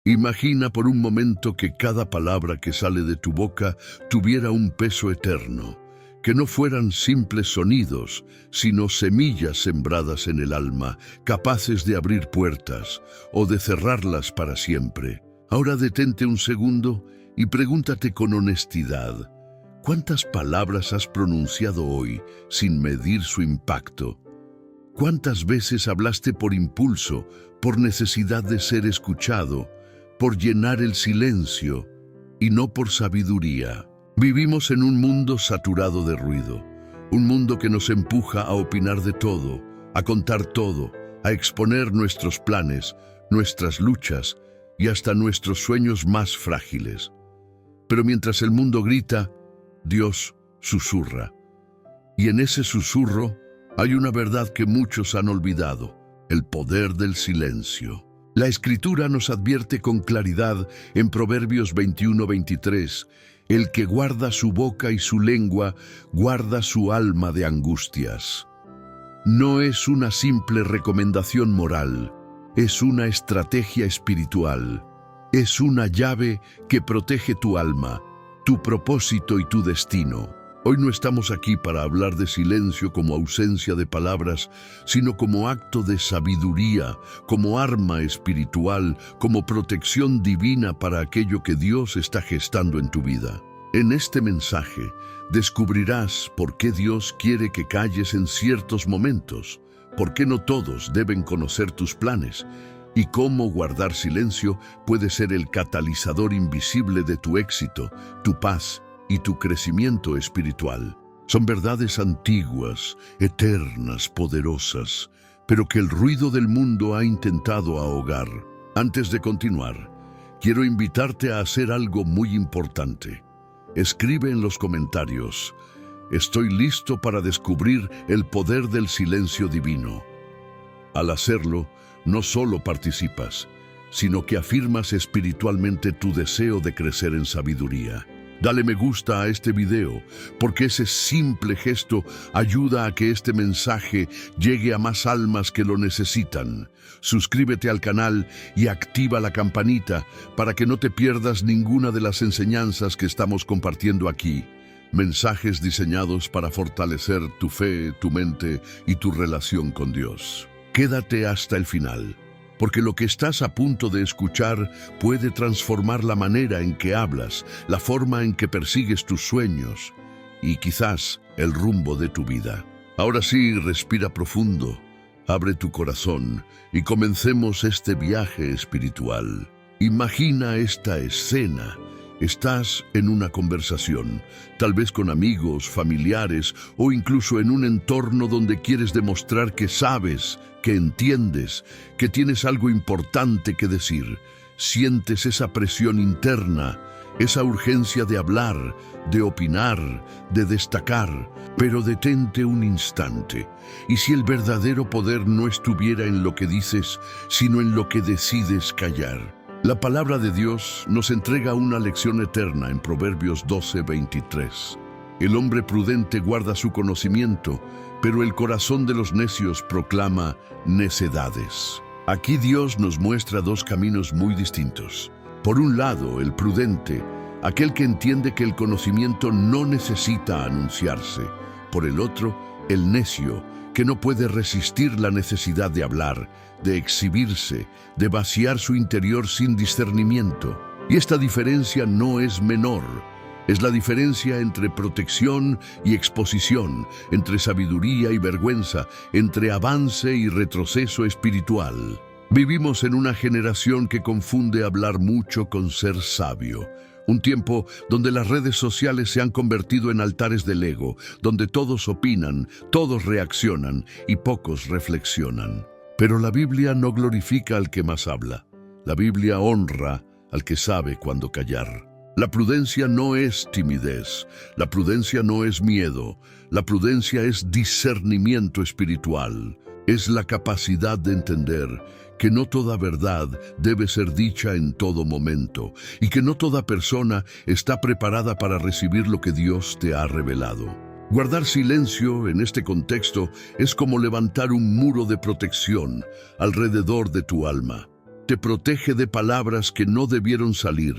Imagina por un momento que cada palabra que sale de tu boca tuviera un peso eterno, que no fueran simples sonidos, sino semillas sembradas en el alma, capaces de abrir puertas o de cerrarlas para siempre. Ahora detente un segundo y pregúntate con honestidad, ¿cuántas palabras has pronunciado hoy sin medir su impacto? ¿Cuántas veces hablaste por impulso, por necesidad de ser escuchado, por llenar el silencio y no por sabiduría? Vivimos en un mundo saturado de ruido, un mundo que nos empuja a opinar de todo, a contar todo, a exponer nuestros planes, nuestras luchas y hasta nuestros sueños más frágiles. Pero mientras el mundo grita, Dios susurra. Y en ese susurro hay una verdad que muchos han olvidado: el poder del silencio. La Escritura nos advierte con claridad en Proverbios 21:23, el que guarda su boca y su lengua, guarda su alma de angustias. No es una simple recomendación moral, es una estrategia espiritual. Es una llave que protege tu alma, tu propósito y tu destino. Hoy no estamos aquí para hablar de silencio como ausencia de palabras, sino como acto de sabiduría, como arma espiritual, como protección divina para aquello que Dios está gestando en tu vida. En este mensaje descubrirás por qué Dios quiere que calles en ciertos momentos, por qué no todos deben conocer tus planes, y cómo guardar silencio puede ser el catalizador invisible de tu éxito, tu paz y tu crecimiento espiritual. Son verdades antiguas, eternas, poderosas, pero que el ruido del mundo ha intentado ahogar. Antes de continuar, quiero invitarte a hacer algo muy importante. Escribe en los comentarios: estoy listo para descubrir el poder del silencio divino. Al hacerlo, no solo participas, sino que afirmas espiritualmente tu deseo de crecer en sabiduría. Dale me gusta a este video, porque ese simple gesto ayuda a que este mensaje llegue a más almas que lo necesitan. Suscríbete al canal y activa la campanita para que no te pierdas ninguna de las enseñanzas que estamos compartiendo aquí. Mensajes diseñados para fortalecer tu fe, tu mente y tu relación con Dios. Quédate hasta el final, porque lo que estás a punto de escuchar puede transformar la manera en que hablas, la forma en que persigues tus sueños y quizás el rumbo de tu vida. Ahora sí, respira profundo, abre tu corazón y comencemos este viaje espiritual. Imagina esta escena. Estás en una conversación, tal vez con amigos, familiares o incluso en un entorno donde quieres demostrar que sabes, que entiendes, que tienes algo importante que decir. Sientes esa presión interna, esa urgencia de hablar, de opinar, de destacar, pero detente un instante. ¿Y si el verdadero poder no estuviera en lo que dices, sino en lo que decides callar? La palabra de Dios nos entrega una lección eterna en Proverbios 12:23. El hombre prudente guarda su conocimiento, pero el corazón de los necios proclama necedades. Aquí Dios nos muestra dos caminos muy distintos. Por un lado, el prudente, aquel que entiende que el conocimiento no necesita anunciarse. Por el otro, el necio, que no puede resistir la necesidad de hablar, de exhibirse, de vaciar su interior sin discernimiento. Y esta diferencia no es menor. Es la diferencia entre protección y exposición, entre sabiduría y vergüenza, entre avance y retroceso espiritual. Vivimos en una generación que confunde hablar mucho con ser sabio. Un tiempo donde las redes sociales se han convertido en altares del ego, donde todos opinan, todos reaccionan y pocos reflexionan. Pero la Biblia no glorifica al que más habla. La Biblia honra al que sabe cuándo callar. La prudencia no es timidez, la prudencia no es miedo, la prudencia es discernimiento espiritual. Es la capacidad de entender que no toda verdad debe ser dicha en todo momento y que no toda persona está preparada para recibir lo que Dios te ha revelado. Guardar silencio en este contexto es como levantar un muro de protección alrededor de tu alma. te protege de palabras que no debieron salir,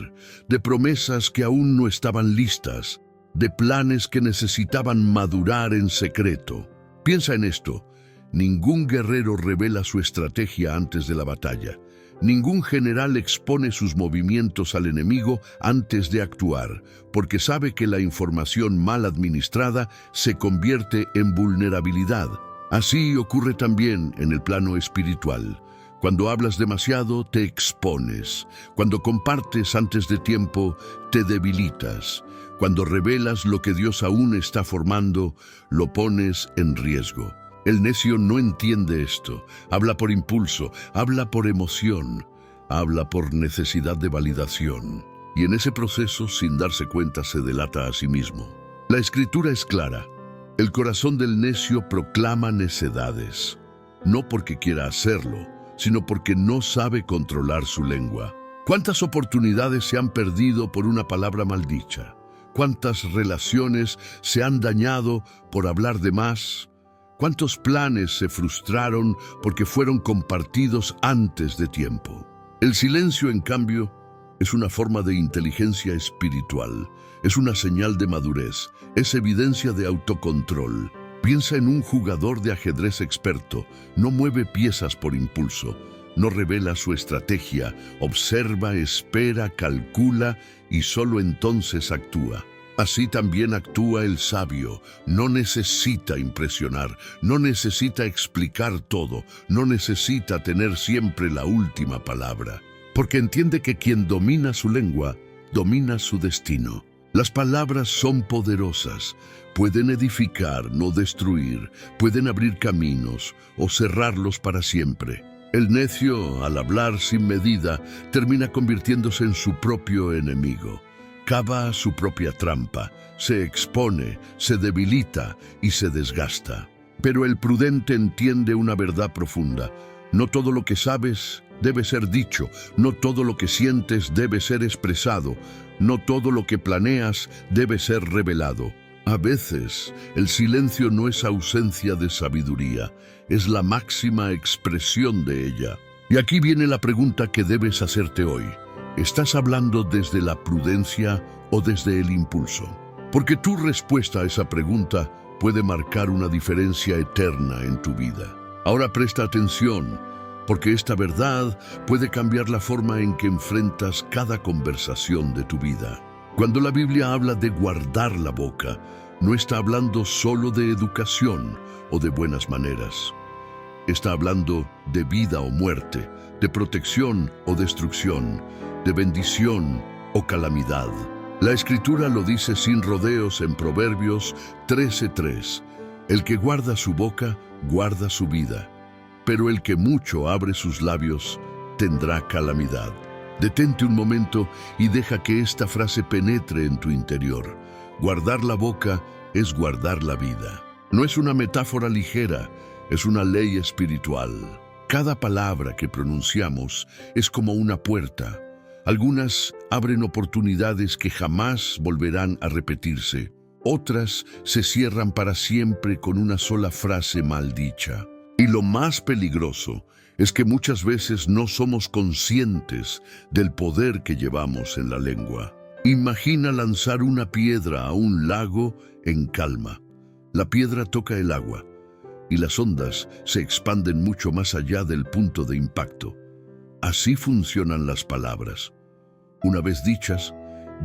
de promesas que aún no estaban listas, de planes que necesitaban madurar en secreto. Piensa en esto: ningún guerrero revela su estrategia antes de la batalla. Ningún general expone sus movimientos al enemigo antes de actuar, porque sabe que la información mal administrada se convierte en vulnerabilidad. Así ocurre también en el plano espiritual. Cuando hablas demasiado, te expones. Cuando compartes antes de tiempo, te debilitas. Cuando revelas lo que Dios aún está formando, lo pones en riesgo. El necio no entiende esto. Habla por impulso, habla por emoción, habla por necesidad de validación. Y en ese proceso, sin darse cuenta, se delata a sí mismo. La Escritura es clara. El corazón del necio proclama necedades, no porque quiera hacerlo, sino porque no sabe controlar su lengua. ¿Cuántas oportunidades se han perdido por una palabra maldicha? ¿Cuántas relaciones se han dañado por hablar de más? ¿Cuántos planes se frustraron porque fueron compartidos antes de tiempo? El silencio, en cambio, es una forma de inteligencia espiritual, es una señal de madurez, es evidencia de autocontrol. Piensa en un jugador de ajedrez experto, no mueve piezas por impulso, no revela su estrategia, observa, espera, calcula y solo entonces actúa. Así también actúa el sabio. No necesita impresionar, no necesita explicar todo, no necesita tener siempre la última palabra, porque entiende que quien domina su lengua, domina su destino. Las palabras son poderosas, pueden edificar, no destruir, pueden abrir caminos o cerrarlos para siempre. El necio, al hablar sin medida, termina convirtiéndose en su propio enemigo. Cava su propia trampa, se expone, se debilita y se desgasta. Pero el prudente entiende una verdad profunda: no todo lo que sabes debe ser dicho, no todo lo que sientes debe ser expresado, no todo lo que planeas debe ser revelado. A veces, el silencio no es ausencia de sabiduría, es la máxima expresión de ella. Y aquí viene la pregunta que debes hacerte hoy. ¿Estás hablando desde la prudencia o desde el impulso? Porque tu respuesta a esa pregunta puede marcar una diferencia eterna en tu vida. Ahora presta atención, porque esta verdad puede cambiar la forma en que enfrentas cada conversación de tu vida. Cuando la Biblia habla de guardar la boca, no está hablando solo de educación o de buenas maneras. Está hablando de vida o muerte, de protección o destrucción, de bendición o calamidad. La Escritura lo dice sin rodeos en Proverbios 13:3. El que guarda su boca, guarda su vida, pero el que mucho abre sus labios, tendrá calamidad. Detente un momento y deja que esta frase penetre en tu interior. Guardar la boca es guardar la vida. No es una metáfora ligera, es una ley espiritual. Cada palabra que pronunciamos es como una puerta. Algunas abren oportunidades que jamás volverán a repetirse. Otras se cierran para siempre con una sola frase mal dicha. Y lo más peligroso es que muchas veces no somos conscientes del poder que llevamos en la lengua. Imagina lanzar una piedra a un lago en calma. La piedra toca el agua y las ondas se expanden mucho más allá del punto de impacto. Así funcionan las palabras. Una vez dichas,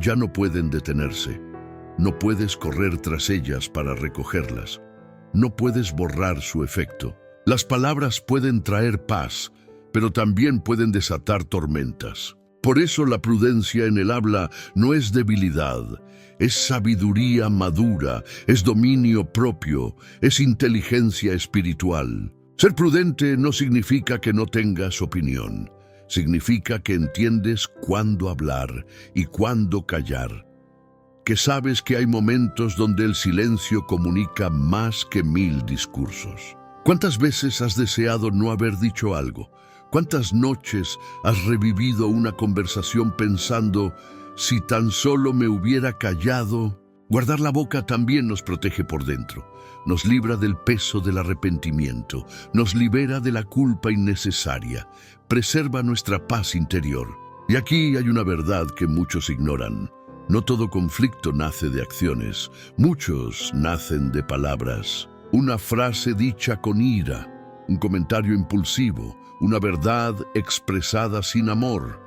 ya no pueden detenerse. No puedes correr tras ellas para recogerlas. No puedes borrar su efecto. Las palabras pueden traer paz, pero también pueden desatar tormentas. Por eso la prudencia en el habla no es debilidad, es sabiduría madura, es dominio propio, es inteligencia espiritual. Ser prudente no significa que no tengas opinión. Significa que entiendes cuándo hablar y cuándo callar. Que sabes que hay momentos donde el silencio comunica más que 1000 discursos. ¿Cuántas veces has deseado no haber dicho algo? ¿Cuántas noches has revivido una conversación pensando, si tan solo me hubiera callado? Guardar la boca también nos protege por dentro, nos libra del peso del arrepentimiento, nos libera de la culpa innecesaria, preserva nuestra paz interior. Y aquí hay una verdad que muchos ignoran. No todo conflicto nace de acciones, muchos nacen de palabras. Una frase dicha con ira, un comentario impulsivo, una verdad expresada sin amor.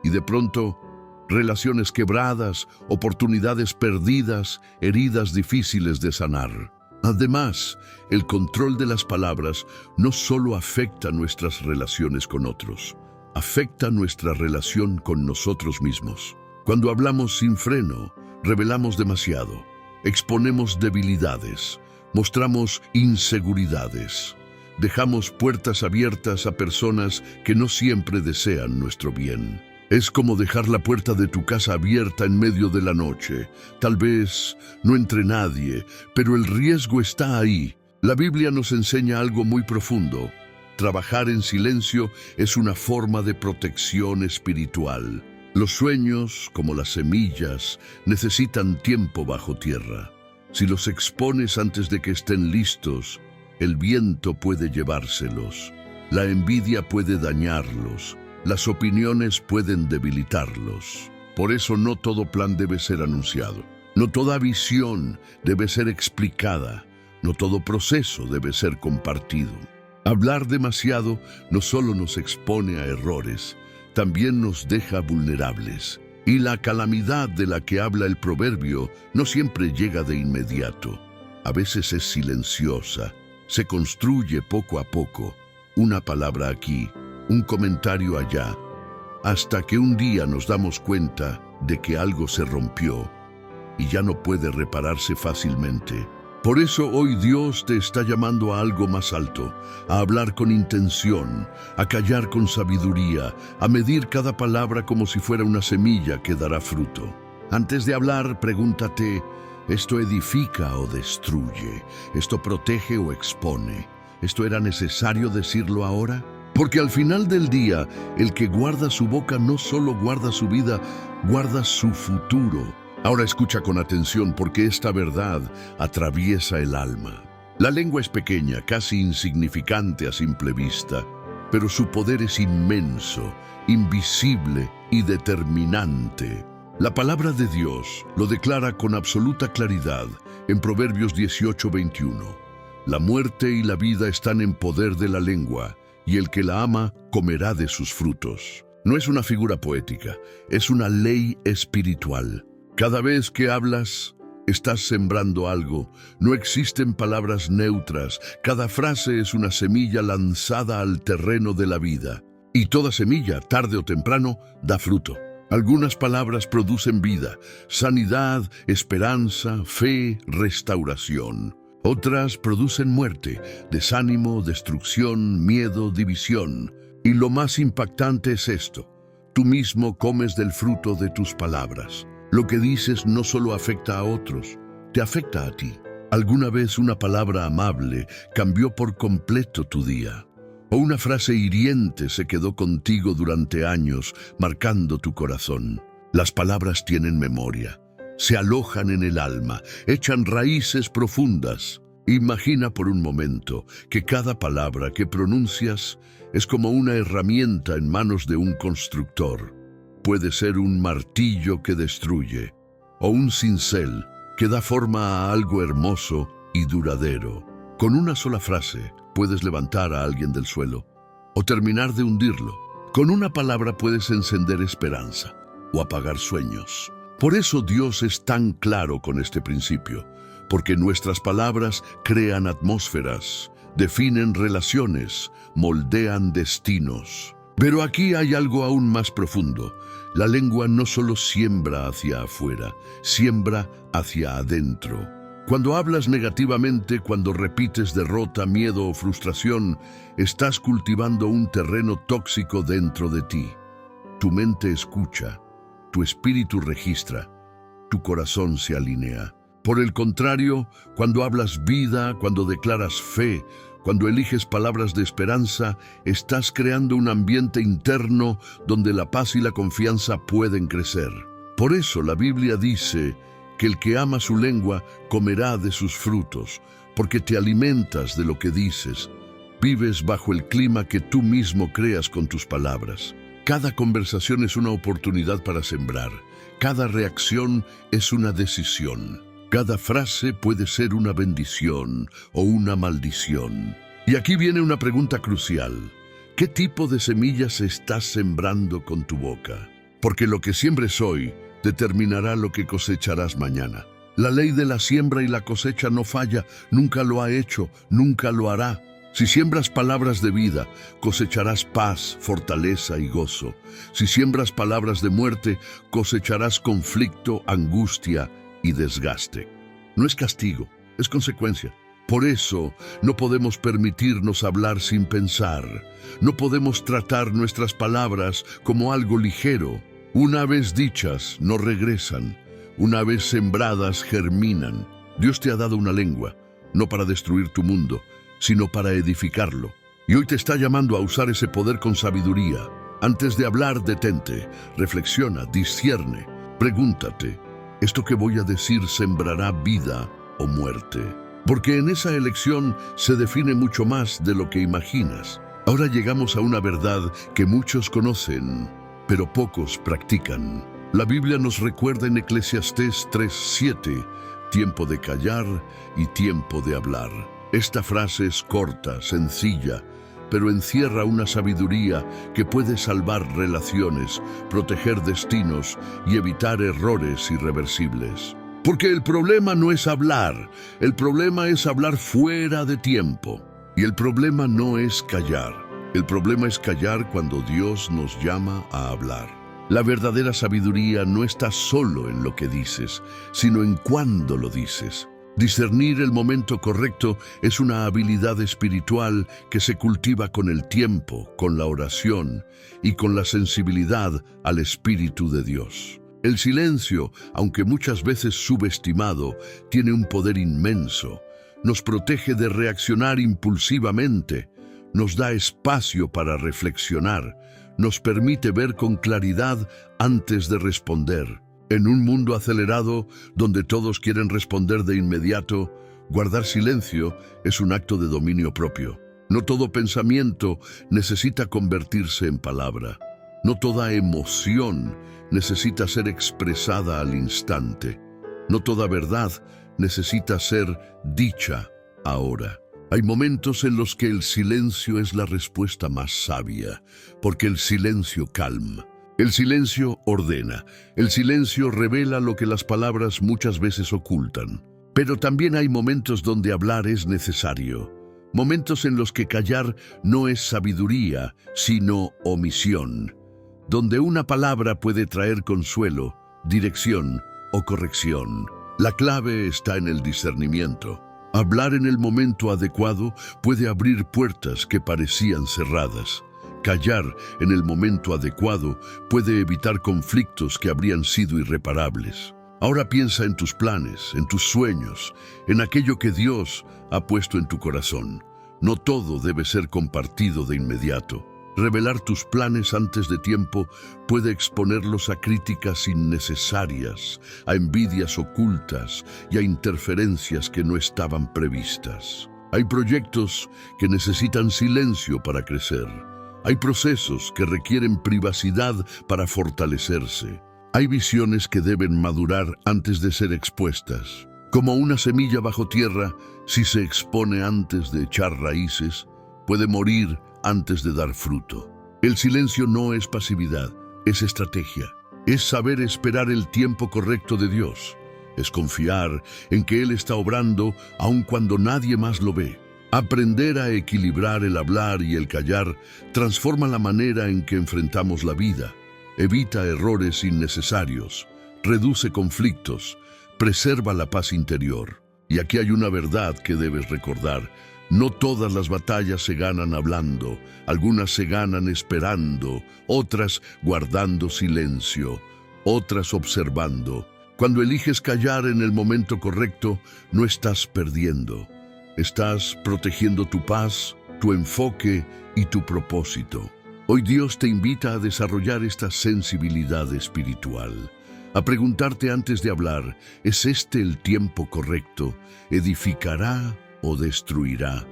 Y de pronto, relaciones quebradas, oportunidades perdidas, heridas difíciles de sanar. Además, el control de las palabras no solo afecta nuestras relaciones con otros, afecta nuestra relación con nosotros mismos. Cuando hablamos sin freno, revelamos demasiado, exponemos debilidades, mostramos inseguridades, dejamos puertas abiertas a personas que no siempre desean nuestro bien. Es como dejar la puerta de tu casa abierta en medio de la noche. Tal vez no entre nadie, pero el riesgo está ahí. La Biblia nos enseña algo muy profundo. Trabajar en silencio es una forma de protección espiritual. Los sueños, como las semillas, necesitan tiempo bajo tierra. Si los expones antes de que estén listos, el viento puede llevárselos. La envidia puede dañarlos. Las opiniones pueden debilitarlos. Por eso no todo plan debe ser anunciado. No toda visión debe ser explicada. No todo proceso debe ser compartido. Hablar demasiado no solo nos expone a errores, también nos deja vulnerables. Y la calamidad de la que habla el proverbio no siempre llega de inmediato. A veces es silenciosa, se construye poco a poco. Una palabra aquí, un comentario allá, hasta que un día nos damos cuenta de que algo se rompió y ya no puede repararse fácilmente. Por eso hoy Dios te está llamando a algo más alto, a hablar con intención, a callar con sabiduría, a medir cada palabra como si fuera una semilla que dará fruto. Antes de hablar, pregúntate, ¿esto edifica o destruye? ¿Esto protege o expone? ¿Esto era necesario decirlo ahora? Porque al final del día, el que guarda su boca no solo guarda su vida, guarda su futuro. Ahora escucha con atención porque esta verdad atraviesa el alma. La lengua es pequeña, casi insignificante a simple vista, pero su poder es inmenso, invisible y determinante. La palabra de Dios lo declara con absoluta claridad en Proverbios 18:21. La muerte y la vida están en poder de la lengua, y el que la ama comerá de sus frutos. No es una figura poética, es una ley espiritual. Cada vez que hablas, estás sembrando algo. No existen palabras neutras. Cada frase es una semilla lanzada al terreno de la vida. Y toda semilla, tarde o temprano, da fruto. Algunas palabras producen vida, sanidad, esperanza, fe, restauración. Otras producen muerte, desánimo, destrucción, miedo, división. Y lo más impactante es esto: tú mismo comes del fruto de tus palabras. Lo que dices no solo afecta a otros, te afecta a ti. ¿Alguna vez una palabra amable cambió por completo tu día? ¿O una frase hiriente se quedó contigo durante años, marcando tu corazón? Las palabras tienen memoria. Se alojan en el alma, echan raíces profundas. Imagina por un momento que cada palabra que pronuncias es como una herramienta en manos de un constructor. Puede ser un martillo que destruye, o un cincel que da forma a algo hermoso y duradero. Con una sola frase puedes levantar a alguien del suelo, o terminar de hundirlo. Con una palabra puedes encender esperanza, o apagar sueños. Por eso Dios es tan claro con este principio, porque nuestras palabras crean atmósferas, definen relaciones, moldean destinos. Pero aquí hay algo aún más profundo. La lengua no solo siembra hacia afuera, siembra hacia adentro. Cuando hablas negativamente, cuando repites derrota, miedo o frustración, estás cultivando un terreno tóxico dentro de ti. Tu mente escucha, tu espíritu registra, tu corazón se alinea. Por el contrario, cuando hablas vida, cuando declaras fe, cuando eliges palabras de esperanza, estás creando un ambiente interno donde la paz y la confianza pueden crecer. Por eso la Biblia dice que el que ama su lengua comerá de sus frutos, porque te alimentas de lo que dices. Vives bajo el clima que tú mismo creas con tus palabras. Cada conversación es una oportunidad para sembrar. Cada reacción es una decisión. Cada frase puede ser una bendición o una maldición. Y aquí viene una pregunta crucial. ¿Qué tipo de semillas estás sembrando con tu boca? Porque lo que siembres hoy determinará lo que cosecharás mañana. La ley de la siembra y la cosecha no falla, nunca lo ha hecho, nunca lo hará. Si siembras palabras de vida, cosecharás paz, fortaleza y gozo. Si siembras palabras de muerte, cosecharás conflicto, angustia y desgaste. No es castigo, es consecuencia. Por eso, no podemos permitirnos hablar sin pensar. No podemos tratar nuestras palabras como algo ligero. Una vez dichas, no regresan. Una vez sembradas, germinan. Dios te ha dado una lengua, no para destruir tu mundo, sino para edificarlo. Y hoy te está llamando a usar ese poder con sabiduría. Antes de hablar, detente, reflexiona, discierne. Pregúntate, ¿esto que voy a decir sembrará vida o muerte? Porque en esa elección se define mucho más de lo que imaginas. Ahora llegamos a una verdad que muchos conocen, pero pocos practican. La Biblia nos recuerda en Eclesiastés 3:7, tiempo de callar y tiempo de hablar. Esta frase es corta, sencilla, pero encierra una sabiduría que puede salvar relaciones, proteger destinos y evitar errores irreversibles. Porque el problema no es hablar, el problema es hablar fuera de tiempo. Y el problema no es callar, el problema es callar cuando Dios nos llama a hablar. La verdadera sabiduría no está solo en lo que dices, sino en cuándo lo dices. Discernir el momento correcto es una habilidad espiritual que se cultiva con el tiempo, con la oración y con la sensibilidad al Espíritu de Dios. El silencio, aunque muchas veces subestimado, tiene un poder inmenso. Nos protege de reaccionar impulsivamente, nos da espacio para reflexionar, nos permite ver con claridad antes de responder. En un mundo acelerado, donde todos quieren responder de inmediato, guardar silencio es un acto de dominio propio. No todo pensamiento necesita convertirse en palabra. No toda emoción necesita ser expresada al instante. No toda verdad necesita ser dicha ahora. Hay momentos en los que el silencio es la respuesta más sabia, porque el silencio calma. El silencio ordena. El silencio revela lo que las palabras muchas veces ocultan. Pero también hay momentos donde hablar es necesario. Momentos en los que callar no es sabiduría, sino omisión. Donde una palabra puede traer consuelo, dirección o corrección. La clave está en el discernimiento. Hablar en el momento adecuado puede abrir puertas que parecían cerradas. Callar en el momento adecuado puede evitar conflictos que habrían sido irreparables. Ahora piensa en tus planes, en tus sueños, en aquello que Dios ha puesto en tu corazón. No todo debe ser compartido de inmediato. Revelar tus planes antes de tiempo puede exponerlos a críticas innecesarias, a envidias ocultas y a interferencias que no estaban previstas. Hay proyectos que necesitan silencio para crecer. Hay procesos que requieren privacidad para fortalecerse. Hay visiones que deben madurar antes de ser expuestas. Como una semilla bajo tierra, si se expone antes de echar raíces, puede morir antes de dar fruto. El silencio no es pasividad, es estrategia. Es saber esperar el tiempo correcto de Dios. Es confiar en que Él está obrando aun cuando nadie más lo ve. Aprender a equilibrar el hablar y el callar transforma la manera en que enfrentamos la vida. Evita errores innecesarios, reduce conflictos, preserva la paz interior. Y aquí hay una verdad que debes recordar. No todas las batallas se ganan hablando, algunas se ganan esperando, otras guardando silencio, otras observando. Cuando eliges callar en el momento correcto, no estás perdiendo. Estás protegiendo tu paz, tu enfoque y tu propósito. Hoy Dios te invita a desarrollar esta sensibilidad espiritual, a preguntarte antes de hablar, ¿es este el tiempo correcto? ¿Edificará o destruirá?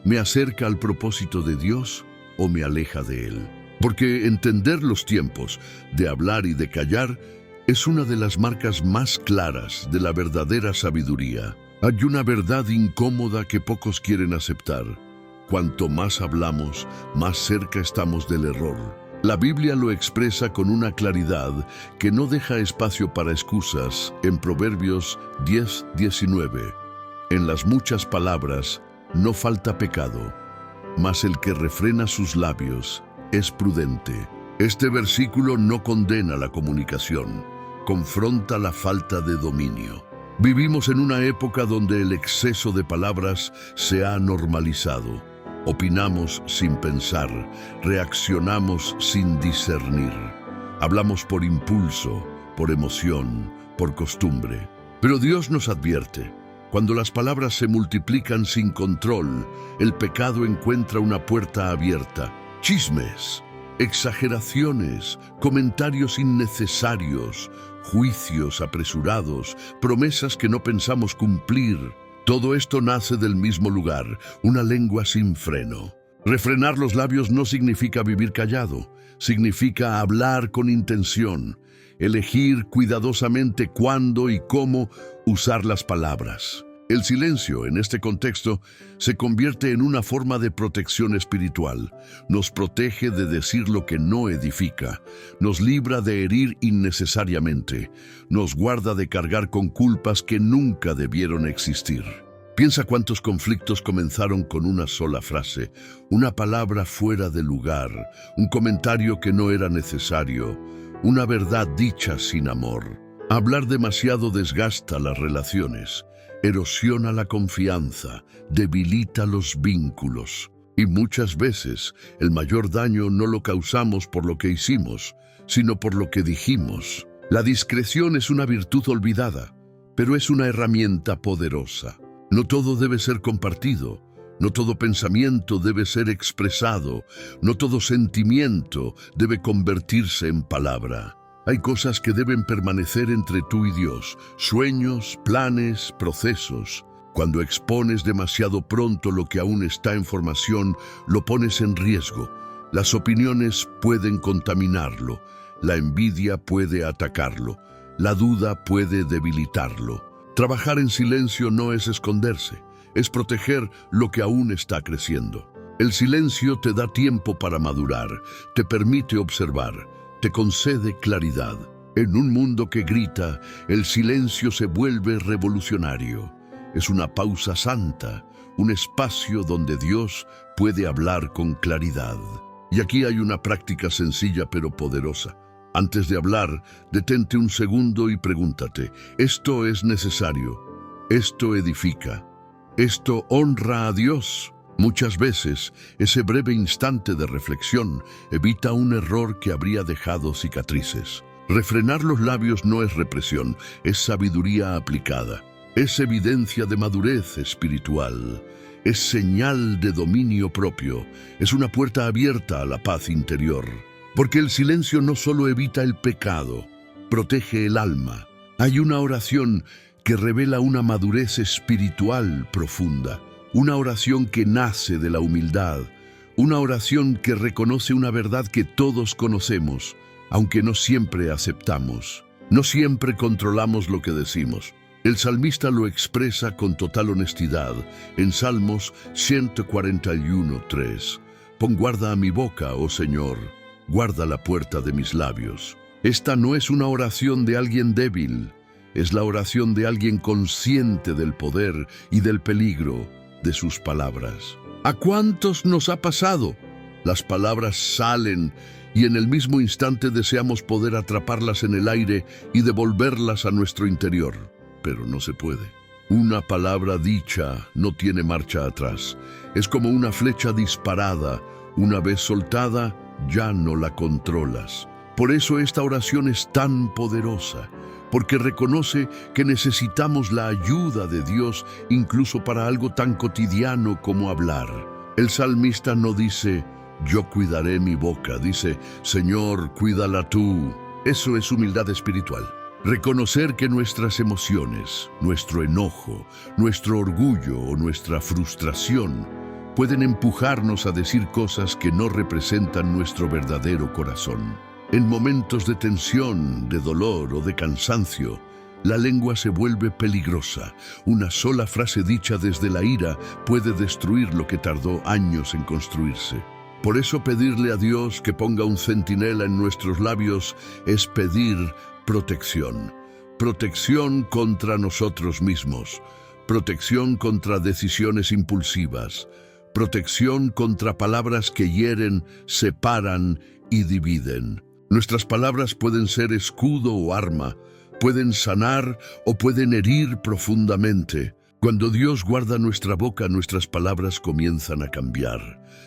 ¿Me acerca al propósito de Dios o me aleja de Él? Porque entender los tiempos de hablar y de callar es una de las marcas más claras de la verdadera sabiduría. Hay una verdad incómoda que pocos quieren aceptar. Cuanto más hablamos, más cerca estamos del error. La Biblia lo expresa con una claridad que no deja espacio para excusas en Proverbios 10:19. En las muchas palabras no falta pecado, mas el que refrena sus labios es prudente. Este versículo no condena la comunicación, confronta la falta de dominio. Vivimos en una época donde el exceso de palabras se ha normalizado. Opinamos sin pensar, reaccionamos sin discernir. Hablamos por impulso, por emoción, por costumbre. Pero Dios nos advierte, cuando las palabras se multiplican sin control, el pecado encuentra una puerta abierta. Chismes, exageraciones, comentarios innecesarios, juicios apresurados, promesas que no pensamos cumplir. Todo esto nace del mismo lugar, una lengua sin freno. Refrenar los labios no significa vivir callado, significa hablar con intención, elegir cuidadosamente cuándo y cómo usar las palabras. El silencio, en este contexto, se convierte en una forma de protección espiritual. Nos protege de decir lo que no edifica, nos libra de herir innecesariamente, nos guarda de cargar con culpas que nunca debieron existir. Piensa cuántos conflictos comenzaron con una sola frase, una palabra fuera de lugar, un comentario que no era necesario, una verdad dicha sin amor. Hablar demasiado desgasta las relaciones, erosiona la confianza, debilita los vínculos. Y muchas veces el mayor daño no lo causamos por lo que hicimos, sino por lo que dijimos. La discreción es una virtud olvidada, pero es una herramienta poderosa. No todo debe ser compartido, no todo pensamiento debe ser expresado, no todo sentimiento debe convertirse en palabra. Hay cosas que deben permanecer entre tú y Dios, sueños, planes, procesos. Cuando expones demasiado pronto lo que aún está en formación, lo pones en riesgo. Las opiniones pueden contaminarlo, la envidia puede atacarlo, la duda puede debilitarlo. Trabajar en silencio no es esconderse, es proteger lo que aún está creciendo. El silencio te da tiempo para madurar, te permite observar, te concede claridad. En un mundo que grita, el silencio se vuelve revolucionario. Es una pausa santa, un espacio donde Dios puede hablar con claridad. Y aquí hay una práctica sencilla pero poderosa. Antes de hablar, detente un segundo y pregúntate, ¿esto es necesario? ¿Esto edifica? ¿Esto honra a Dios? Muchas veces, ese breve instante de reflexión evita un error que habría dejado cicatrices. Refrenar los labios no es represión, es sabiduría aplicada. Es evidencia de madurez espiritual. Es señal de dominio propio. Es una puerta abierta a la paz interior. Porque el silencio no solo evita el pecado, protege el alma. Hay una oración que revela una madurez espiritual profunda. Una oración que nace de la humildad, una oración que reconoce una verdad que todos conocemos, aunque no siempre aceptamos. No siempre controlamos lo que decimos. El salmista lo expresa con total honestidad en Salmos 141:3. Pon guarda a mi boca, oh Señor, guarda la puerta de mis labios. Esta no es una oración de alguien débil, es la oración de alguien consciente del poder y del peligro de sus palabras. ¿A cuántos nos ha pasado? Las palabras salen y en el mismo instante deseamos poder atraparlas en el aire y devolverlas a nuestro interior, pero no se puede. Una palabra dicha no tiene marcha atrás. Es como una flecha disparada. Una vez soltada, ya no la controlas. Por eso esta oración es tan poderosa, porque reconoce que necesitamos la ayuda de Dios incluso para algo tan cotidiano como hablar. El salmista no dice, yo cuidaré mi boca, dice, Señor, cuídala tú. Eso es humildad espiritual. Reconocer que nuestras emociones, nuestro enojo, nuestro orgullo o nuestra frustración pueden empujarnos a decir cosas que no representan nuestro verdadero corazón. En momentos de tensión, de dolor o de cansancio, la lengua se vuelve peligrosa. Una sola frase dicha desde la ira puede destruir lo que tardó años en construirse. Por eso pedirle a Dios que ponga un centinela en nuestros labios es pedir protección. Protección contra nosotros mismos. Protección contra decisiones impulsivas. Protección contra palabras que hieren, separan y dividen. Nuestras palabras pueden ser escudo o arma, pueden sanar o pueden herir profundamente. Cuando Dios guarda nuestra boca, nuestras palabras comienzan a cambiar.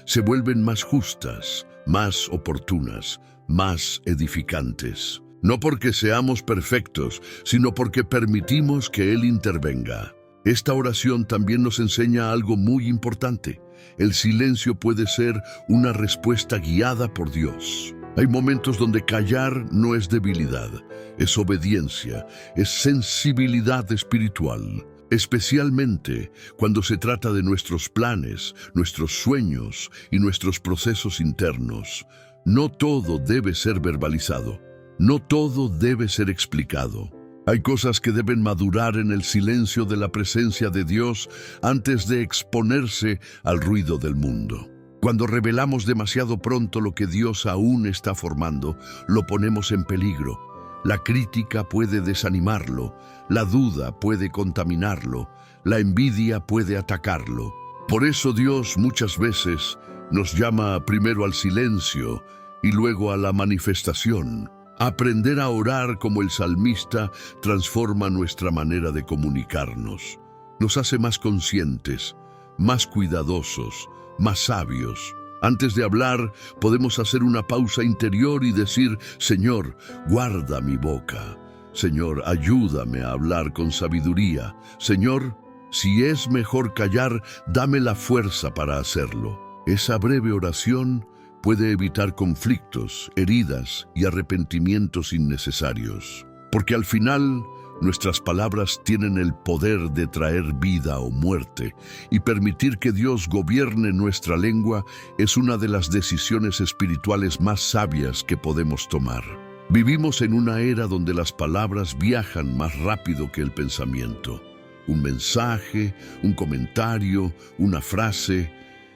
Se vuelven más justas, más oportunas, más edificantes. No porque seamos perfectos, sino porque permitimos que Él intervenga. Esta oración también nos enseña algo muy importante. El silencio puede ser una respuesta guiada por Dios. Hay momentos donde callar no es debilidad, es obediencia, es sensibilidad espiritual. Especialmente cuando se trata de nuestros planes, nuestros sueños y nuestros procesos internos. No todo debe ser verbalizado. No todo debe ser explicado. Hay cosas que deben madurar en el silencio de la presencia de Dios antes de exponerse al ruido del mundo. Cuando revelamos demasiado pronto lo que Dios aún está formando, lo ponemos en peligro. La crítica puede desanimarlo, la duda puede contaminarlo, la envidia puede atacarlo. Por eso Dios muchas veces nos llama primero al silencio y luego a la manifestación. Aprender a orar como el salmista transforma nuestra manera de comunicarnos. Nos hace más conscientes, más cuidadosos, más sabios. Antes de hablar, podemos hacer una pausa interior y decir: Señor, guarda mi boca. Señor, ayúdame a hablar con sabiduría. Señor, si es mejor callar, dame la fuerza para hacerlo. Esa breve oración puede evitar conflictos, heridas y arrepentimientos innecesarios. Porque al final, nuestras palabras tienen el poder de traer vida o muerte, y permitir que Dios gobierne nuestra lengua es una de las decisiones espirituales más sabias que podemos tomar. Vivimos en una era donde las palabras viajan más rápido que el pensamiento. Un mensaje, un comentario, una frase,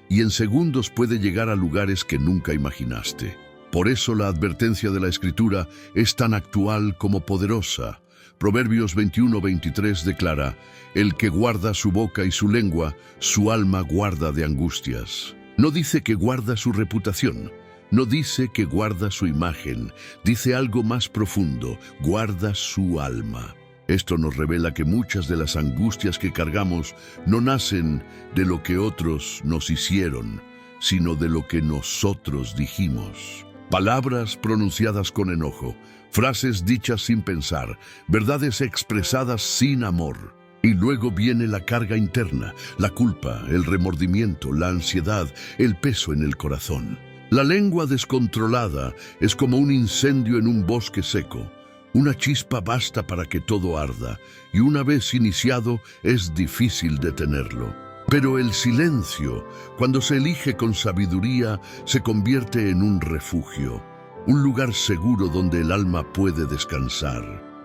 y en segundos puede llegar a lugares que nunca imaginaste. Por eso la advertencia de la Escritura es tan actual como poderosa. Proverbios 21:23 declara: el que guarda su boca y su lengua, su alma guarda de angustias. No dice que guarda su reputación, no dice que guarda su imagen, dice algo más profundo: guarda su alma. Esto nos revela que muchas de las angustias que cargamos no nacen de lo que otros nos hicieron, sino de lo que nosotros dijimos. Palabras pronunciadas con enojo, frases dichas sin pensar, verdades expresadas sin amor. Y luego viene la carga interna, la culpa, el remordimiento, la ansiedad, el peso en el corazón. La lengua descontrolada es como un incendio en un bosque seco. Una chispa basta para que todo arda, y una vez iniciado es difícil detenerlo. Pero el silencio, cuando se elige con sabiduría, se convierte en un refugio, un lugar seguro donde el alma puede descansar.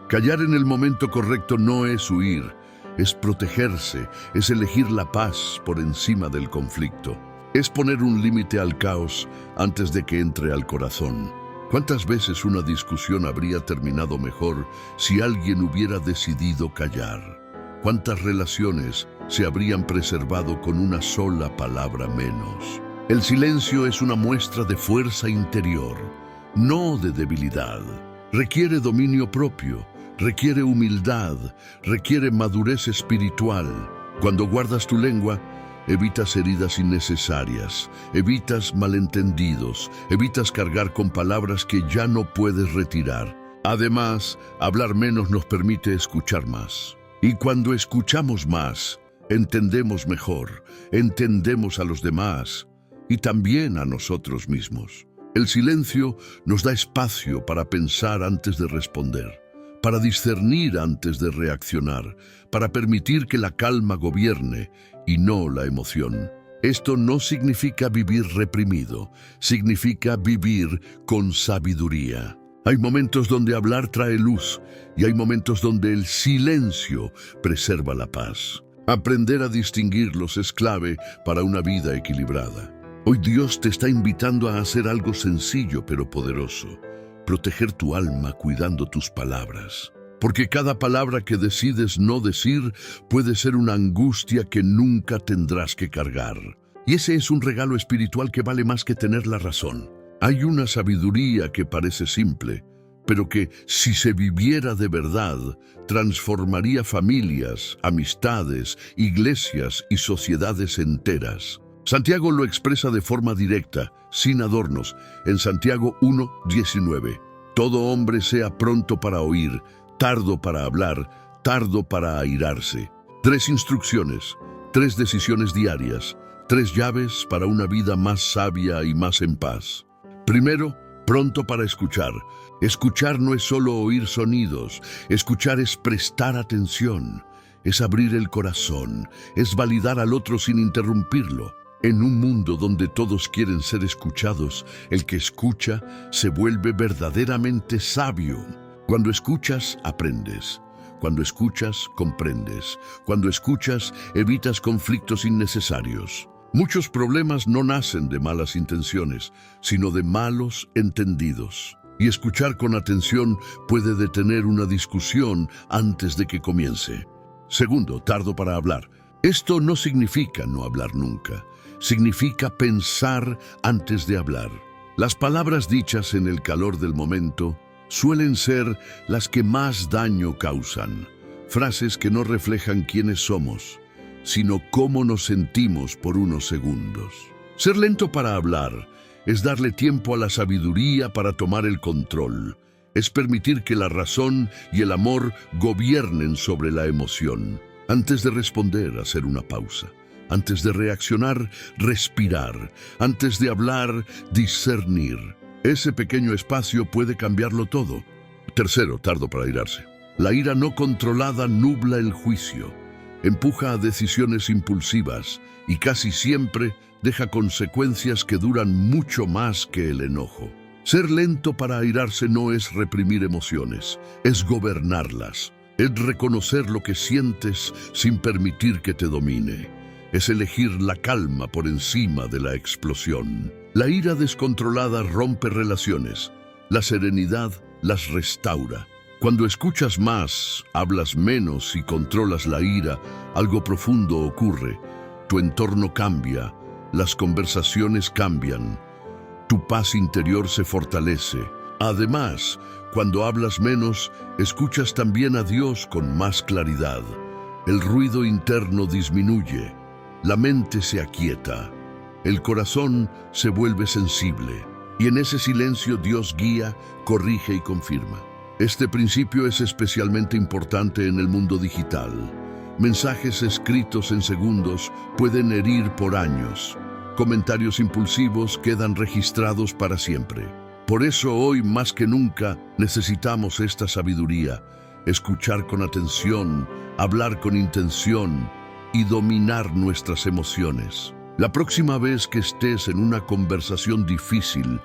Callar en el momento correcto no es huir, es protegerse, es elegir la paz por encima del conflicto. Es poner un límite al caos antes de que entre al corazón. ¿Cuántas veces una discusión habría terminado mejor si alguien hubiera decidido callar? ¿Cuántas relaciones se habrían preservado con una sola palabra menos? El silencio es una muestra de fuerza interior, no de debilidad. Requiere dominio propio, requiere humildad, requiere madurez espiritual. Cuando guardas tu lengua, evitas heridas innecesarias, evitas malentendidos, evitas cargar con palabras que ya no puedes retirar. Además, hablar menos nos permite escuchar más. Y cuando escuchamos más, entendemos mejor, entendemos a los demás y también a nosotros mismos. El silencio nos da espacio para pensar antes de responder, para discernir antes de reaccionar, para permitir que la calma gobierne y no la emoción. Esto no significa vivir reprimido, significa vivir con sabiduría. Hay momentos donde hablar trae luz y hay momentos donde el silencio preserva la paz. Aprender a distinguirlos es clave para una vida equilibrada. Hoy Dios te está invitando a hacer algo sencillo pero poderoso: proteger tu alma cuidando tus palabras. Porque cada palabra que decides no decir puede ser una angustia que nunca tendrás que cargar. Y ese es un regalo espiritual que vale más que tener la razón. Hay una sabiduría que parece simple, pero que, si se viviera de verdad, transformaría familias, amistades, iglesias y sociedades enteras. Santiago lo expresa de forma directa, sin adornos, en Santiago 1:19. Todo hombre sea pronto para oír, tardo para hablar, tardo para airarse. 3 instrucciones, 3 decisiones diarias, 3 llaves para una vida más sabia y más en paz. Primero, pronto para escuchar. Escuchar no es solo oír sonidos, escuchar es prestar atención, es abrir el corazón, es validar al otro sin interrumpirlo. En un mundo donde todos quieren ser escuchados, el que escucha se vuelve verdaderamente sabio. Cuando escuchas, aprendes. Cuando escuchas, comprendes. Cuando escuchas, evitas conflictos innecesarios. Muchos problemas no nacen de malas intenciones, sino de malos entendidos. Y escuchar con atención puede detener una discusión antes de que comience. Segundo, tardo para hablar. Esto no significa no hablar nunca. Significa pensar antes de hablar. Las palabras dichas en el calor del momento suelen ser las que más daño causan. Frases que no reflejan quiénes somos, sino cómo nos sentimos por unos segundos. Ser lento para hablar es darle tiempo a la sabiduría para tomar el control. Es permitir que la razón y el amor gobiernen sobre la emoción. Antes de responder, hacer una pausa. Antes de reaccionar, respirar. Antes de hablar, discernir. Ese pequeño espacio puede cambiarlo todo. Tercero, tardo para airarse. La ira no controlada nubla el juicio, empuja a decisiones impulsivas y casi siempre deja consecuencias que duran mucho más que el enojo. Ser lento para airarse no es reprimir emociones, es gobernarlas. Es reconocer lo que sientes sin permitir que te domine. Es elegir la calma por encima de la explosión. La ira descontrolada rompe relaciones. La serenidad las restaura. Cuando escuchas más, hablas menos y controlas la ira, algo profundo ocurre. Tu entorno cambia, las conversaciones cambian, tu paz interior se fortalece. Además, cuando hablas menos, escuchas también a Dios con más claridad. El ruido interno disminuye, la mente se aquieta, el corazón se vuelve sensible, y en ese silencio Dios guía, corrige y confirma. Este principio es especialmente importante en el mundo digital. Mensajes escritos en segundos pueden herir por años. Comentarios impulsivos quedan registrados para siempre. Por eso hoy más que nunca necesitamos esta sabiduría, escuchar con atención, hablar con intención y dominar nuestras emociones. La próxima vez que estés en una conversación difícil,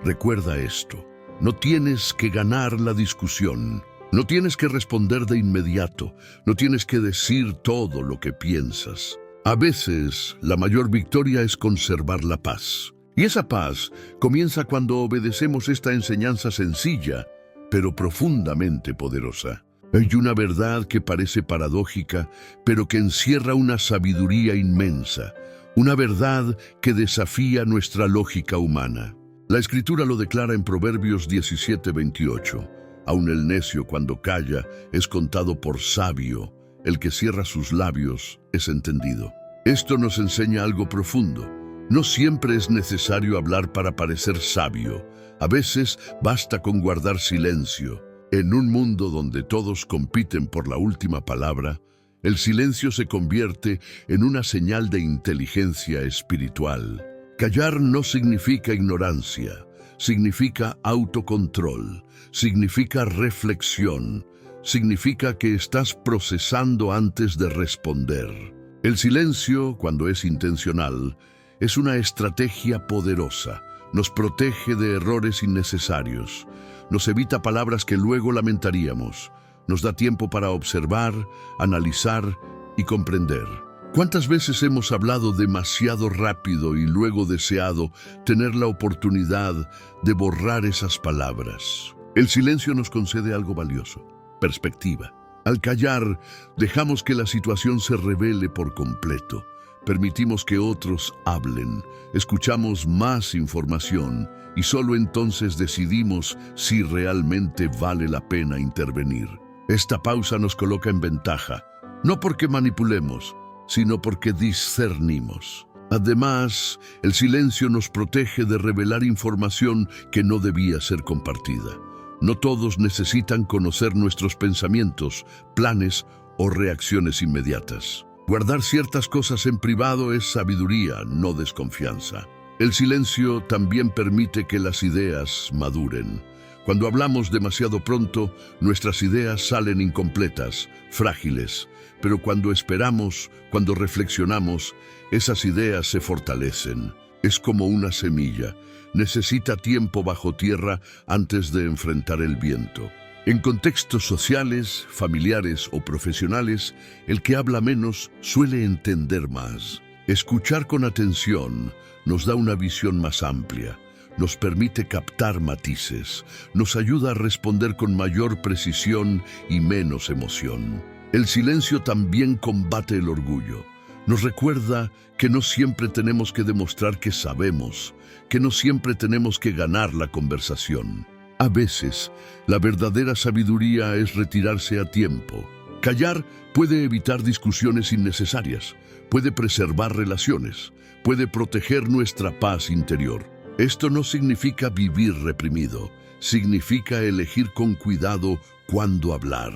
recuerda esto. No tienes que ganar la discusión, no tienes que responder de inmediato, no tienes que decir todo lo que piensas. A veces, la mayor victoria es conservar la paz. Y esa paz comienza cuando obedecemos esta enseñanza sencilla, pero profundamente poderosa. Hay una verdad que parece paradójica, pero que encierra una sabiduría inmensa, una verdad que desafía nuestra lógica humana. La Escritura lo declara en Proverbios 17:28. Aun el necio cuando calla es contado por sabio, el que cierra sus labios es entendido. Esto nos enseña algo profundo. No siempre es necesario hablar para parecer sabio. A veces basta con guardar silencio. En un mundo donde todos compiten por la última palabra, el silencio se convierte en una señal de inteligencia espiritual. Callar no significa ignorancia, significa autocontrol, significa reflexión, significa que estás procesando antes de responder. El silencio, cuando es intencional, es una estrategia poderosa. Nos protege de errores innecesarios. Nos evita palabras que luego lamentaríamos. Nos da tiempo para observar, analizar y comprender. ¿Cuántas veces hemos hablado demasiado rápido y luego deseado tener la oportunidad de borrar esas palabras? El silencio nos concede algo valioso: perspectiva. Al callar, dejamos que la situación se revele por completo. Permitimos que otros hablen, escuchamos más información y solo entonces decidimos si realmente vale la pena intervenir. Esta pausa nos coloca en ventaja, no porque manipulemos, sino porque discernimos. Además, el silencio nos protege de revelar información que no debía ser compartida. No todos necesitan conocer nuestros pensamientos, planes o reacciones inmediatas. Guardar ciertas cosas en privado es sabiduría, no desconfianza. El silencio también permite que las ideas maduren. Cuando hablamos demasiado pronto, nuestras ideas salen incompletas, frágiles. Pero cuando esperamos, cuando reflexionamos, esas ideas se fortalecen. Es como una semilla. Necesita tiempo bajo tierra antes de enfrentar el viento. En contextos sociales, familiares o profesionales, el que habla menos suele entender más. Escuchar con atención nos da una visión más amplia, nos permite captar matices, nos ayuda a responder con mayor precisión y menos emoción. El silencio también combate el orgullo. Nos recuerda que no siempre tenemos que demostrar que sabemos, que no siempre tenemos que ganar la conversación. A veces, la verdadera sabiduría es retirarse a tiempo. Callar puede evitar discusiones innecesarias, puede preservar relaciones, puede proteger nuestra paz interior. Esto no significa vivir reprimido, significa elegir con cuidado cuándo hablar.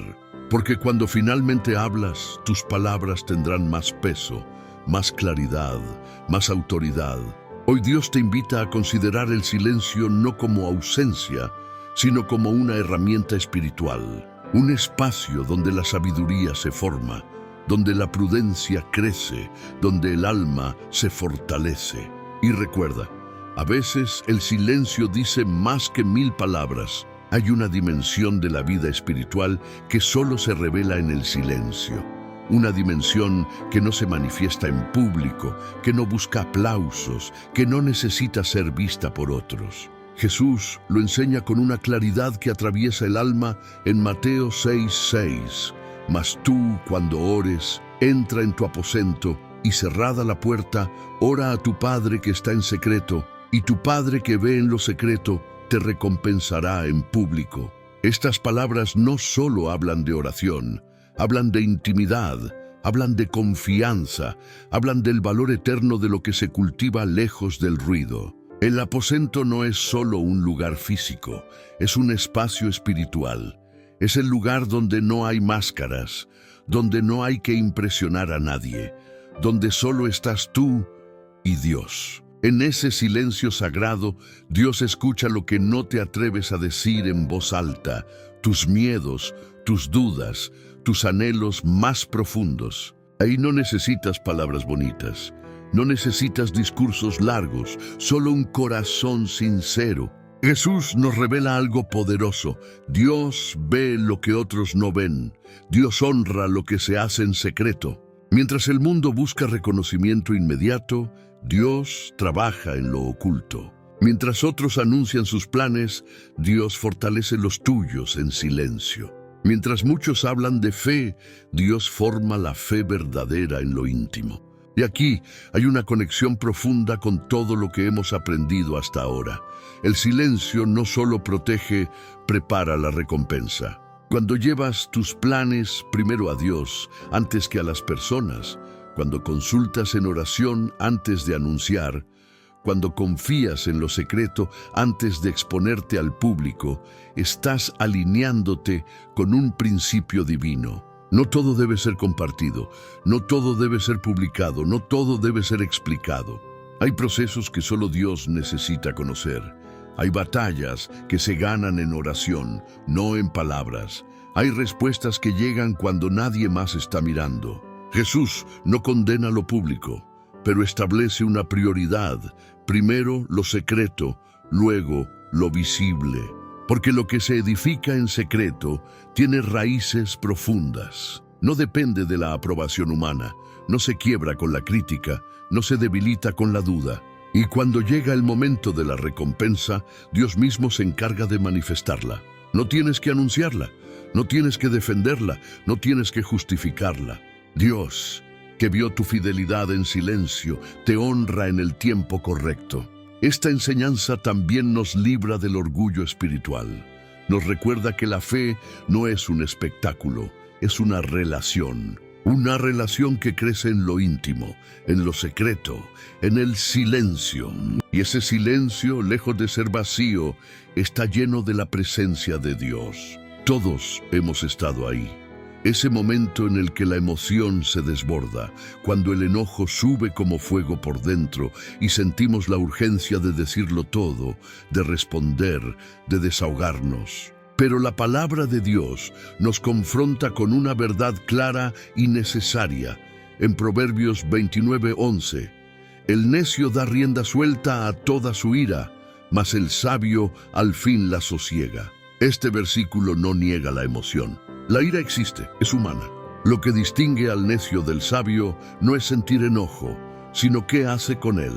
Porque cuando finalmente hablas, tus palabras tendrán más peso, más claridad, más autoridad. Hoy Dios te invita a considerar el silencio no como ausencia, sino como una herramienta espiritual, un espacio donde la sabiduría se forma, donde la prudencia crece, donde el alma se fortalece. Y recuerda, a veces el silencio dice más que 1000 palabras. Hay una dimensión de la vida espiritual que solo se revela en el silencio. Una dimensión que no se manifiesta en público, que no busca aplausos, que no necesita ser vista por otros. Jesús lo enseña con una claridad que atraviesa el alma en Mateo 6:6. Mas tú, cuando ores, entra en tu aposento y cerrada la puerta, ora a tu Padre que está en secreto, y tu Padre que ve en lo secreto te recompensará en público. Estas palabras no solo hablan de oración, hablan de intimidad, hablan de confianza, hablan del valor eterno de lo que se cultiva lejos del ruido. El aposento no es solo un lugar físico, es un espacio espiritual. Es el lugar donde no hay máscaras, donde no hay que impresionar a nadie, donde solo estás tú y Dios. En ese silencio sagrado, Dios escucha lo que no te atreves a decir en voz alta, tus miedos, tus dudas, tus anhelos más profundos. Ahí no necesitas palabras bonitas, no necesitas discursos largos, solo un corazón sincero. Jesús nos revela algo poderoso. Dios ve lo que otros no ven. Dios honra lo que se hace en secreto. Mientras el mundo busca reconocimiento inmediato, Dios trabaja en lo oculto. Mientras otros anuncian sus planes, Dios fortalece los tuyos en silencio. Mientras muchos hablan de fe, Dios forma la fe verdadera en lo íntimo. Y aquí hay una conexión profunda con todo lo que hemos aprendido hasta ahora. El silencio no solo protege, prepara la recompensa. Cuando llevas tus planes primero a Dios antes que a las personas, cuando consultas en oración antes de anunciar, cuando confías en lo secreto antes de exponerte al público, estás alineándote con un principio divino. No todo debe ser compartido, no todo debe ser publicado, no todo debe ser explicado. Hay procesos que solo Dios necesita conocer. Hay batallas que se ganan en oración, no en palabras. Hay respuestas que llegan cuando nadie más está mirando. Jesús no condena lo público, pero establece una prioridad. Primero lo secreto, luego lo visible. Porque lo que se edifica en secreto tiene raíces profundas. No depende de la aprobación humana, no se quiebra con la crítica, no se debilita con la duda. Y cuando llega el momento de la recompensa, Dios mismo se encarga de manifestarla. No tienes que anunciarla, no tienes que defenderla, no tienes que justificarla. Dios, que vio tu fidelidad en silencio, te honra en el tiempo correcto. Esta enseñanza también nos libra del orgullo espiritual. Nos recuerda que la fe no es un espectáculo, es una relación. Una relación que crece en lo íntimo, en lo secreto, en el silencio. Y ese silencio, lejos de ser vacío, está lleno de la presencia de Dios. Todos hemos estado ahí. Ese momento en el que la emoción se desborda, cuando el enojo sube como fuego por dentro y sentimos la urgencia de decirlo todo, de responder, de desahogarnos. Pero la palabra de Dios nos confronta con una verdad clara y necesaria. En Proverbios 29:11, el necio da rienda suelta a toda su ira, mas el sabio al fin la sosiega. Este versículo no niega la emoción. La ira existe, es humana. Lo que distingue al necio del sabio no es sentir enojo, sino qué hace con él.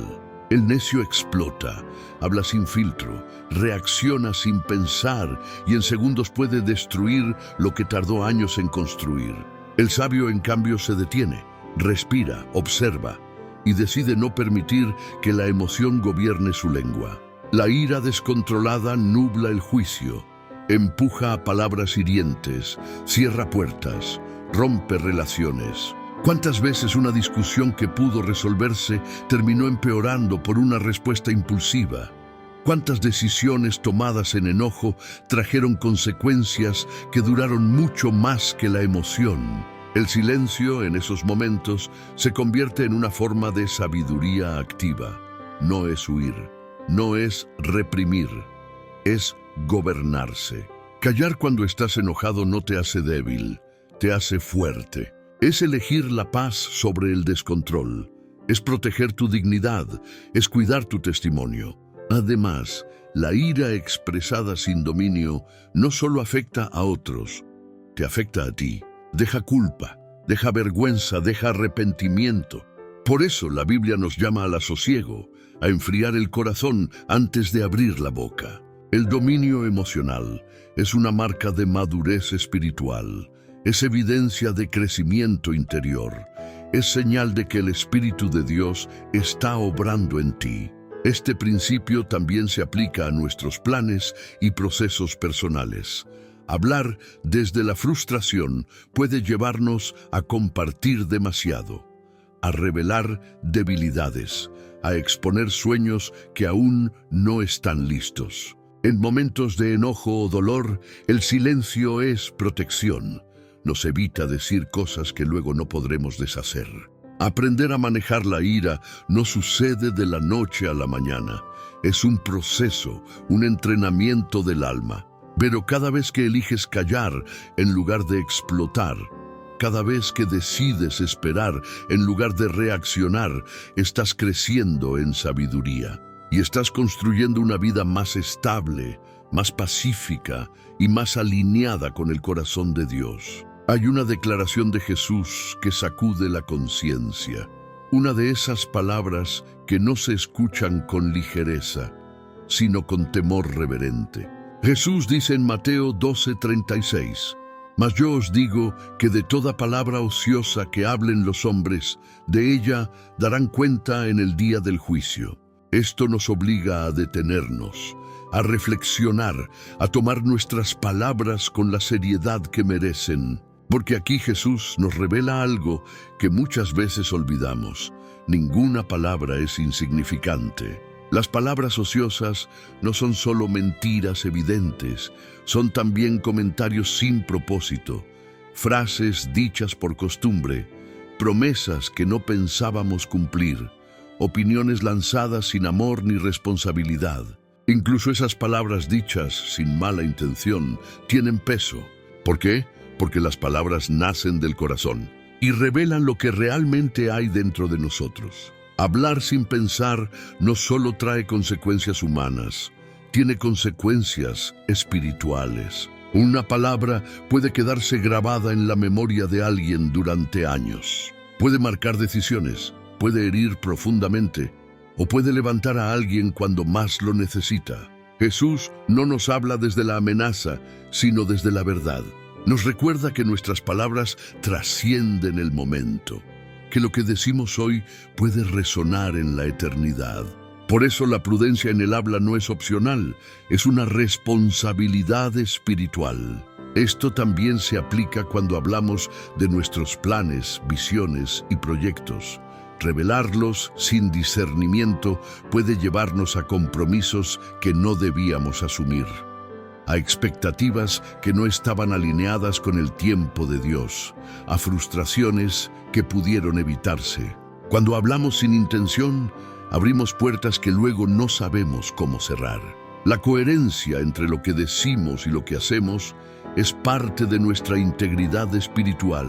El necio explota, habla sin filtro, reacciona sin pensar y en segundos puede destruir lo que tardó años en construir. El sabio, en cambio, se detiene, respira, observa y decide no permitir que la emoción gobierne su lengua. La ira descontrolada nubla el juicio, empuja a palabras hirientes, cierra puertas, rompe relaciones. ¿Cuántas veces una discusión que pudo resolverse terminó empeorando por una respuesta impulsiva? ¿Cuántas decisiones tomadas en enojo trajeron consecuencias que duraron mucho más que la emoción? El silencio en esos momentos se convierte en una forma de sabiduría activa. No es huir, no es reprimir, es gobernarse. Callar cuando estás enojado no te hace débil, te hace fuerte. Es elegir la paz sobre el descontrol. Es proteger tu dignidad, es cuidar tu testimonio. Además, la ira expresada sin dominio no solo afecta a otros, te afecta a ti. Deja culpa, deja vergüenza, deja arrepentimiento. Por eso la Biblia nos llama al asosiego, a enfriar el corazón antes de abrir la boca. El dominio emocional es una marca de madurez espiritual, es evidencia de crecimiento interior, es señal de que el Espíritu de Dios está obrando en ti. Este principio también se aplica a nuestros planes y procesos personales. Hablar desde la frustración puede llevarnos a compartir demasiado, a revelar debilidades, a exponer sueños que aún no están listos. En momentos de enojo o dolor, el silencio es protección. Nos evita decir cosas que luego no podremos deshacer. Aprender a manejar la ira no sucede de la noche a la mañana. Es un proceso, un entrenamiento del alma. Pero cada vez que eliges callar en lugar de explotar, cada vez que decides esperar en lugar de reaccionar, estás creciendo en sabiduría. Y estás construyendo una vida más estable, más pacífica y más alineada con el corazón de Dios. Hay una declaración de Jesús que sacude la conciencia. Una de esas palabras que no se escuchan con ligereza, sino con temor reverente. Jesús dice en Mateo 12:36, «Mas yo os digo que de toda palabra ociosa que hablen los hombres, de ella darán cuenta en el día del juicio». Esto nos obliga a detenernos, a reflexionar, a tomar nuestras palabras con la seriedad que merecen. Porque aquí Jesús nos revela algo que muchas veces olvidamos. Ninguna palabra es insignificante. Las palabras ociosas no son solo mentiras evidentes, son también comentarios sin propósito, frases dichas por costumbre, promesas que no pensábamos cumplir, opiniones lanzadas sin amor ni responsabilidad. Incluso esas palabras dichas sin mala intención tienen peso. ¿Por qué? Porque las palabras nacen del corazón y revelan lo que realmente hay dentro de nosotros. Hablar sin pensar no solo trae consecuencias humanas, tiene consecuencias espirituales. Una palabra puede quedarse grabada en la memoria de alguien durante años. Puede marcar decisiones, puede herir profundamente o puede levantar a alguien cuando más lo necesita. Jesús no nos habla desde la amenaza, sino desde la verdad. Nos recuerda que nuestras palabras trascienden el momento, que lo que decimos hoy puede resonar en la eternidad. Por eso la prudencia en el habla no es opcional, es una responsabilidad espiritual. Esto también se aplica cuando hablamos de nuestros planes, visiones y proyectos. Revelarlos sin discernimiento puede llevarnos a compromisos que no debíamos asumir, a expectativas que no estaban alineadas con el tiempo de Dios, a frustraciones que pudieron evitarse. Cuando hablamos sin intención, abrimos puertas que luego no sabemos cómo cerrar. La coherencia entre lo que decimos y lo que hacemos es parte de nuestra integridad espiritual.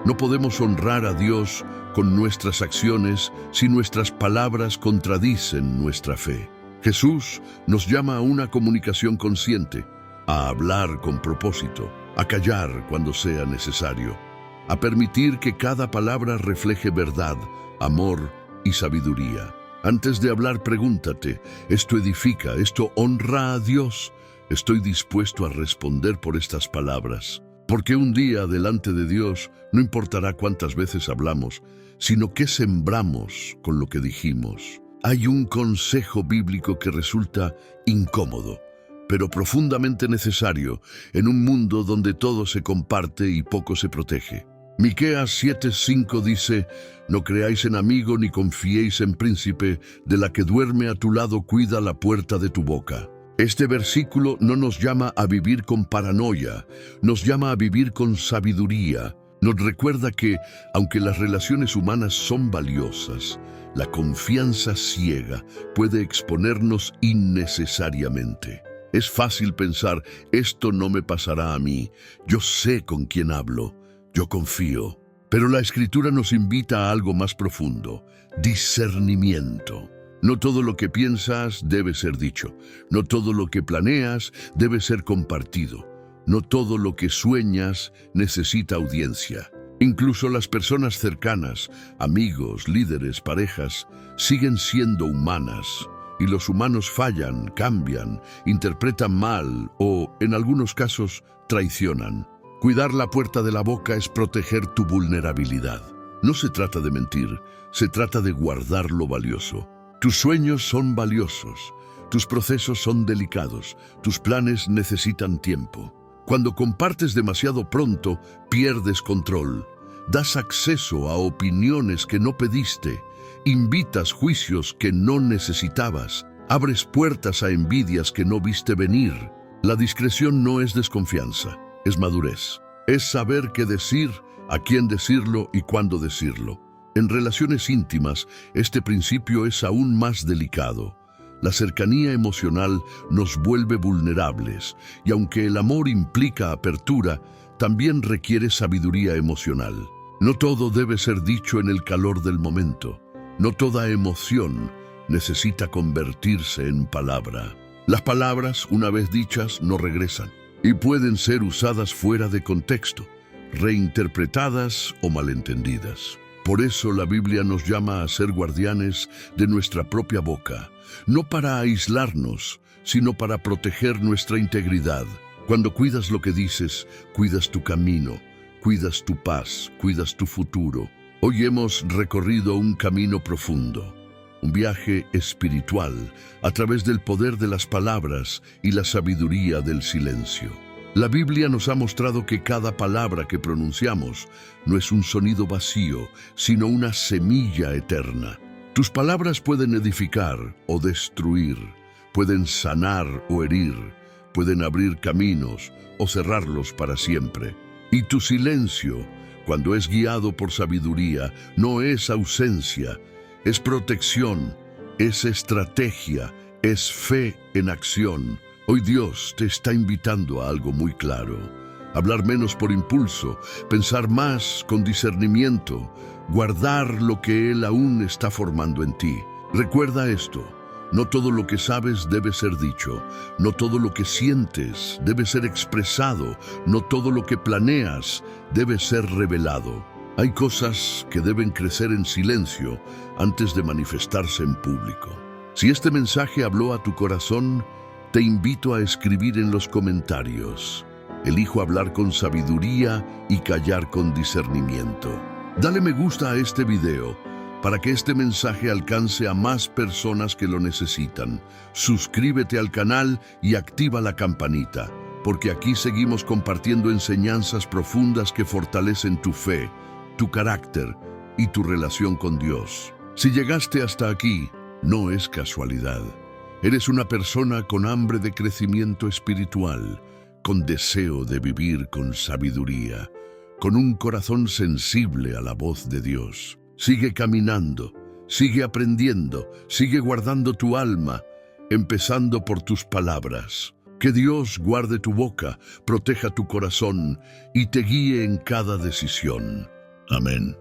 No podemos honrar a Dios con nuestras acciones si nuestras palabras contradicen nuestra fe. Jesús nos llama a una comunicación consciente, a hablar con propósito, a callar cuando sea necesario, a permitir que cada palabra refleje verdad, amor y sabiduría. Antes de hablar, pregúntate, ¿esto edifica? ¿Esto honra a Dios? ¿Estoy dispuesto a responder por estas palabras? Porque un día delante de Dios no importará cuántas veces hablamos, sino qué sembramos con lo que dijimos. Hay un consejo bíblico que resulta incómodo, pero profundamente necesario en un mundo donde todo se comparte y poco se protege. Miqueas 7:5 dice: «No creáis en amigo ni confiéis en príncipe, de la que duerme a tu lado cuida la puerta de tu boca». Este versículo no nos llama a vivir con paranoia, nos llama a vivir con sabiduría. Nos recuerda que, aunque las relaciones humanas son valiosas, la confianza ciega puede exponernos innecesariamente. Es fácil pensar, esto no me pasará a mí, yo sé con quién hablo, yo confío. Pero la Escritura nos invita a algo más profundo: discernimiento. No todo lo que piensas debe ser dicho, no todo lo que planeas debe ser compartido, no todo lo que sueñas necesita audiencia. Incluso las personas cercanas, amigos, líderes, parejas, siguen siendo humanas, y los humanos fallan, cambian, interpretan mal o, en algunos casos, traicionan. Cuidar la puerta de la boca es proteger tu vulnerabilidad. No se trata de mentir, se trata de guardar lo valioso. Tus sueños son valiosos, tus procesos son delicados, tus planes necesitan tiempo. Cuando compartes demasiado pronto, pierdes control. Das acceso a opiniones que no pediste, invitas juicios que no necesitabas, abres puertas a envidias que no viste venir. La discreción no es desconfianza, es madurez. Es saber qué decir, a quién decirlo y cuándo decirlo. En relaciones íntimas, este principio es aún más delicado. La cercanía emocional nos vuelve vulnerables, y aunque el amor implica apertura, también requiere sabiduría emocional. No todo debe ser dicho en el calor del momento. No toda emoción necesita convertirse en palabra. Las palabras, una vez dichas, no regresan, y pueden ser usadas fuera de contexto, reinterpretadas o malentendidas. Por eso la Biblia nos llama a ser guardianes de nuestra propia boca, no para aislarnos, sino para proteger nuestra integridad. Cuando cuidas lo que dices, cuidas tu camino, cuidas tu paz, cuidas tu futuro. Hoy hemos recorrido un camino profundo, un viaje espiritual a través del poder de las palabras y la sabiduría del silencio. La Biblia nos ha mostrado que cada palabra que pronunciamos no es un sonido vacío, sino una semilla eterna. Tus palabras pueden edificar o destruir, pueden sanar o herir, pueden abrir caminos o cerrarlos para siempre. Y tu silencio, cuando es guiado por sabiduría, no es ausencia, es protección, es estrategia, es fe en acción. Hoy Dios te está invitando a algo muy claro, hablar menos por impulso, pensar más con discernimiento, guardar lo que Él aún está formando en ti. Recuerda esto: no todo lo que sabes debe ser dicho, no todo lo que sientes debe ser expresado, no todo lo que planeas debe ser revelado. Hay cosas que deben crecer en silencio antes de manifestarse en público. Si este mensaje habló a tu corazón, te invito a escribir en los comentarios: elijo hablar con sabiduría y callar con discernimiento. Dale me gusta a este video para que este mensaje alcance a más personas que lo necesitan. Suscríbete al canal y activa la campanita, porque aquí seguimos compartiendo enseñanzas profundas que fortalecen tu fe, tu carácter y tu relación con Dios. Si llegaste hasta aquí, no es casualidad. Eres una persona con hambre de crecimiento espiritual, con deseo de vivir con sabiduría, con un corazón sensible a la voz de Dios. Sigue caminando, sigue aprendiendo, sigue guardando tu alma, empezando por tus palabras. Que Dios guarde tu boca, proteja tu corazón y te guíe en cada decisión. Amén.